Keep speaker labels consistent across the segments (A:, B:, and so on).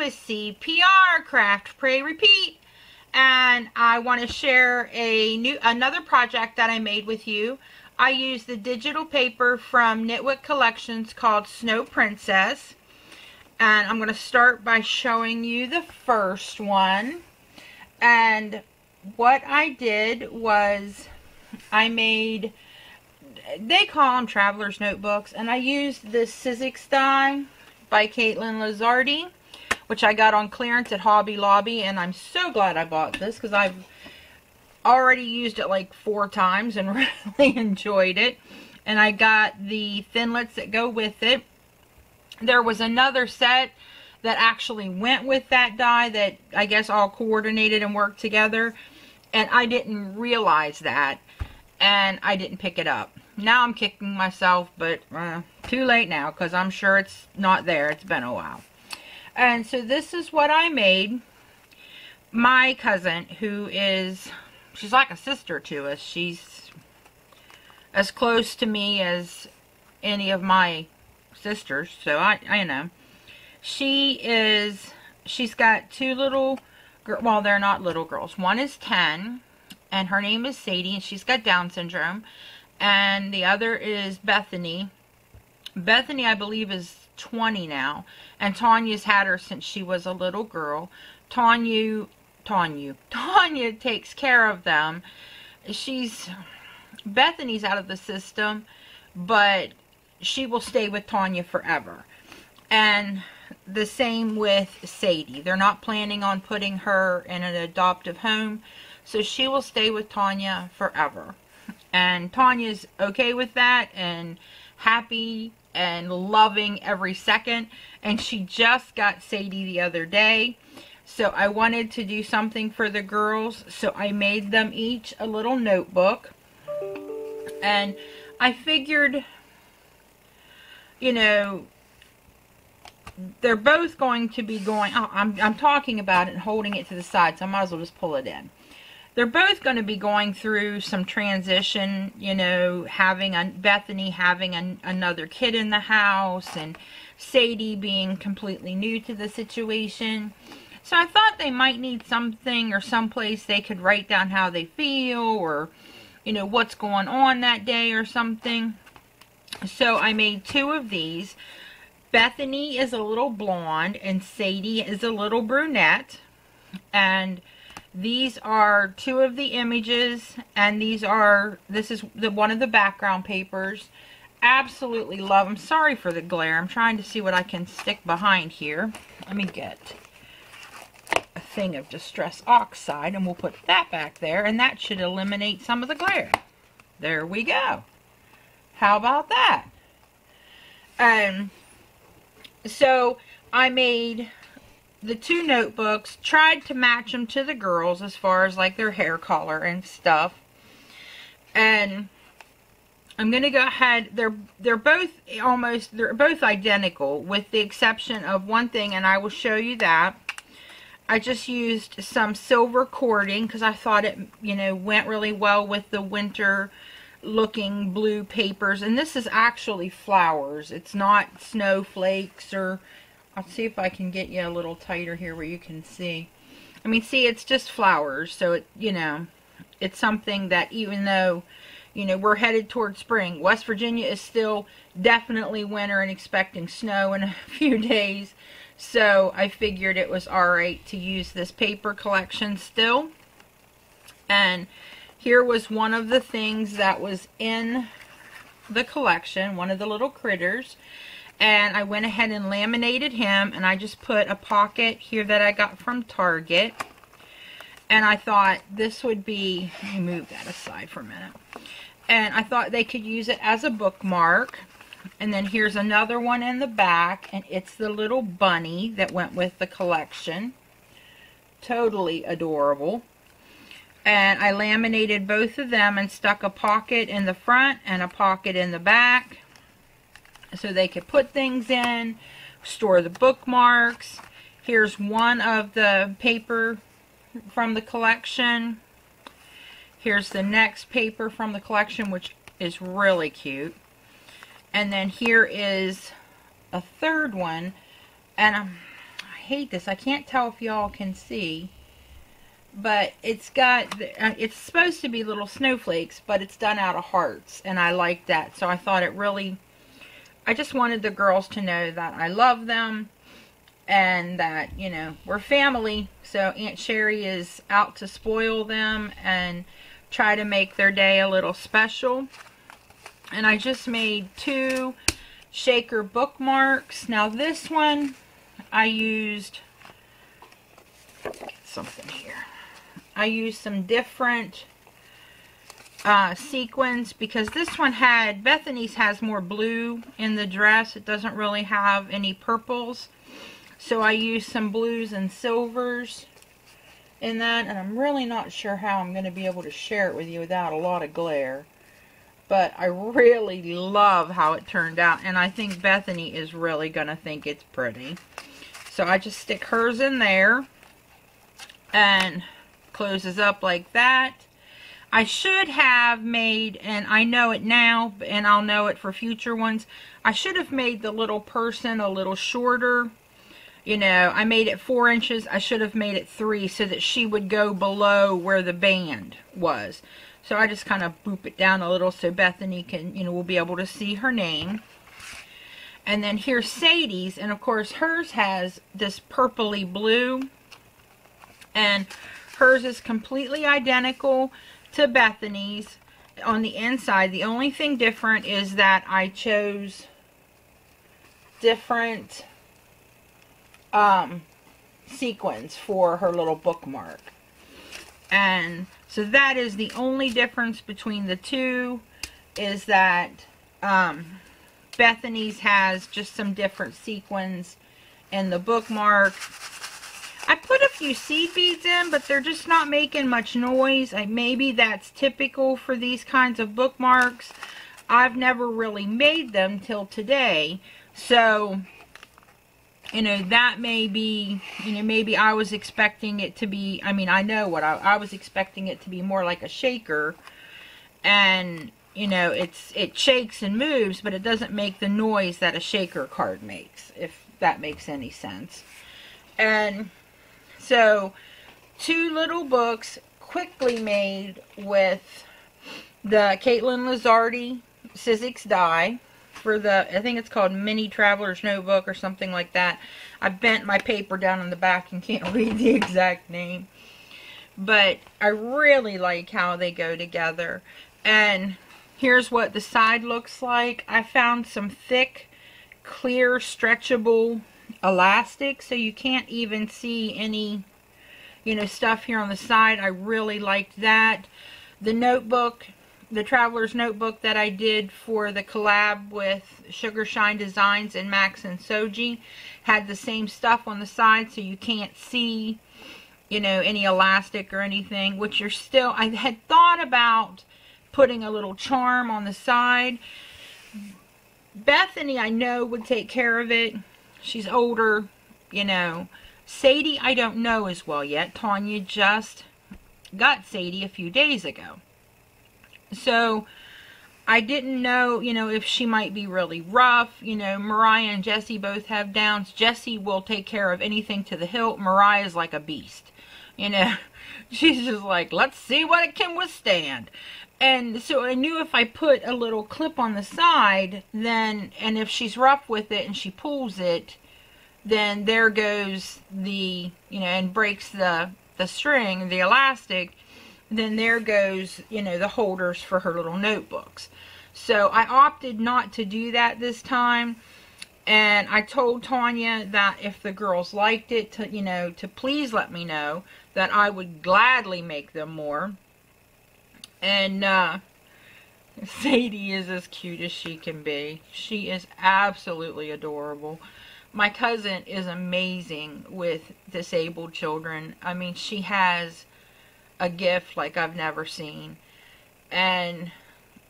A: with CPR, Craft, Pray, Repeat, and I want to share another project that I made with you. I used the digital paper from Knitwick Collections called Snow Princess, and I'm going to start by showing you the first one. And what I did was I made, they call them Travelers Notebooks, and I used this Sizzix die by Caitlin Lizardi, which I got on clearance at Hobby Lobby, and I'm so glad I bought this because I've already used it like 4 times and really enjoyed it. And I got the thinlits that go with it. There was another set that actually went with that die that I guess all coordinated and worked together, and I didn't realize that, and I didn't pick it up. Now I'm kicking myself, but too late now because I'm sure it's not there. It's been a while. And so this is what I made. My cousin, she's like a sister to us. She's as close to me as any of my sisters, so I know. She's got 2 little girls. Well, they're not little girls. One is 10, and her name is Sadie, and she's got Down syndrome. And the other is Bethany. Bethany, I believe, is 20 now, and Tanya's had her since she was a little girl. Tanya takes care of them. Bethany's out of the system, but she will stay with Tanya forever. And the same with Sadie. They're not planning on putting her in an adoptive home, so she will stay with Tanya forever. And Tanya's okay with that and happy and loving every second. And she just got Sadie the other day, so I wanted to do something for the girls, so I made them each a little notebook. And I figured, you know, they're both going to be going, I'm talking about it and holding it to the side, so I might as well just pull it in. They're both going to be going through some transition, you know, Bethany having another kid in the house, and Sadie being completely new to the situation. So I thought they might need something or someplace they could write down how they feel, or, you know, what's going on that day or something. So I made 2 of these. Bethany is a little blonde and Sadie is a little brunette. And these are 2 of the images, and this is one of the background papers. Absolutely love them. Sorry for the glare. I'm trying to see what I can stick behind here. Let me get a thing of Distress Oxide, and we'll put that back there, and that should eliminate some of the glare. There we go. How about that? So I made the 2 notebooks, tried to match them to the girls as far as like their hair color and stuff. And I'm going to go ahead, they're both identical with the exception of one thing, and I will show you that. I just used some silver cording because I thought it, you know, went really well with the winter looking blue papers. And this is actually flowers. It's not snowflakes, or I'll see if I can get you a little tighter here where you can see. I mean, see, it's just flowers. So, it, you know, it's something that even though, you know, we're headed towards spring, West Virginia is still definitely winter and expecting snow in a few days. So I figured it was alright to use this paper collection still. And here was one of the things that was in the collection, one of the little critters. And I went ahead and laminated him, and I just put a pocket here that I got from Target. And I thought this would be, let me move that aside for a minute. And I thought they could use it as a bookmark. And then here's another one in the back, and it's the little bunny that went with the collection. Totally adorable. And I laminated both of them and stuck a pocket in the front and a pocket in the back, so they could put things in, store the bookmarks. Here's one of the paper from the collection. Here's the next paper from the collection, which is really cute. And then here is a third one. And I hate this. I can't tell if y'all can see, but it's got, it's supposed to be little snowflakes, but it's done out of hearts, and I like that. So I thought it really, I just wanted the girls to know that I love them, and that, you know, we're family. So Aunt Sherry is out to spoil them and try to make their day a little special. And I just made 2 shaker bookmarks. Now this one I used, get something here. I used some different sequins, because this one had, Bethany's has more blue in the dress. It doesn't really have any purples. So I used some blues and silvers in that, and I'm really not sure how I'm going to be able to share it with you without a lot of glare. But I really love how it turned out, and I think Bethany is really going to think it's pretty. So I just stick hers in there and closes up like that. I should have made, and I know it now, and I'll know it for future ones, I should have made the little person a little shorter. You know, I made it 4 inches. I should have made it 3 so that she would go below where the band was. So I just kind of boop it down a little so Bethany can, you know, will be able to see her name. And then here's Sadie's, and of course hers has this purpley blue. And hers is completely identical to Bethany's on the inside. The only thing different is that I chose different sequins for her little bookmark. And so that is the only difference between the two, is that Bethany's has just some different sequins in the bookmark. I put a few seed beads in, but they're just not making much noise. Maybe that's typical for these kinds of bookmarks. I've never really made them till today. So, you know, that may be, you know, maybe I was expecting it to be, I mean, I know what I was expecting it to be more like a shaker. And, you know, it shakes and moves, but it doesn't make the noise that a shaker card makes, if that makes any sense. And so, 2 little books quickly made with the Caitlin Lizardi Sizzix die. For the, I think it's called Mini Traveler's Notebook or something like that. I bent my paper down in the back and can't read the exact name. But I really like how they go together. And here's what the side looks like. I found some thick, clear, stretchable elastic, so you can't even see any, you know, stuff here on the side. I really liked that. The notebook, the Traveler's Notebook that I did for the collab with Sugar Shine Designs and Max and Soji, had the same stuff on the side, so you can't see, you know, any elastic or anything, which you're still, I had thought about putting a little charm on the side. Bethany, I know, would take care of it. She's older, you know. Sadie, I don't know as well yet. Tanya just got Sadie a few days ago. So, I didn't know, you know, if she might be really rough. You know, Mariah and Jessie both have Downs. Jessie will take care of anything to the hilt. Mariah's like a beast. You know, she's just like, let's see what it can withstand. And so I knew if I put a little clip on the side, then, and if she's rough with it and she pulls it, then there goes the, you know, and breaks the string, the elastic, then there goes, you know, the holders for her little notebooks. So I opted not to do that this time. And I told Tanya that if the girls liked it, to, you know, to please let me know, that I would gladly make them more. And Sadie is as cute as she can be. She is absolutely adorable. My cousin is amazing with disabled children. I mean, she has a gift like I've never seen. And,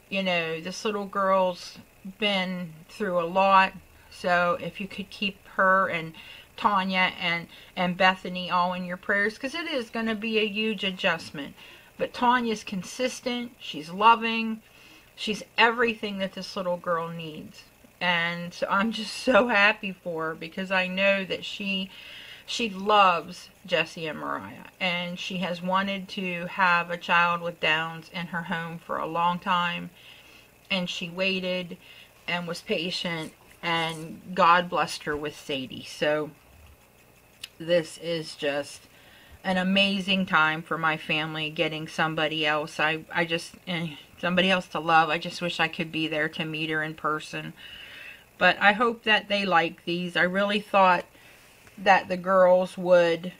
A: you know, this little girl's been through a lot. So if you could keep her and Tanya and Bethany all in your prayers, because it is going to be a huge adjustment. But Tanya's consistent. She's loving. She's everything that this little girl needs. And so I'm just so happy for her, because I know that she She loves Jessie and Mariah, and she has wanted to have a child with Downs in her home for a long time, and she waited and was patient, and God blessed her with Sadie. So this is just an amazing time for my family, getting somebody else. I just, somebody else to love. I just wish I could be there to meet her in person. But I hope that they like these. I really thought that the girls would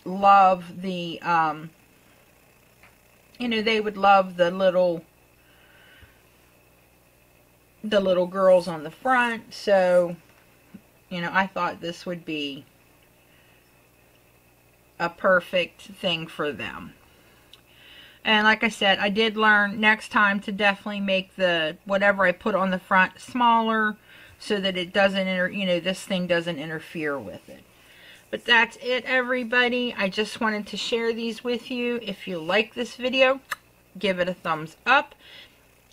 A: love the, they would love the little girls on the front. So, I thought this would be a perfect thing for them. And like I said, I did learn next time to definitely make the whatever I put on the front smaller, so that it doesn't this thing doesn't interfere with it. But that's it, everybody. I just wanted to share these with you. If you like this video, give it a thumbs up,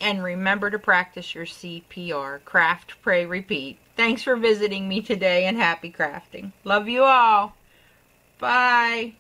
A: and remember to practice your CPR. Craft, pray, repeat. Thanks for visiting me today, and happy crafting. Love you all. Bye.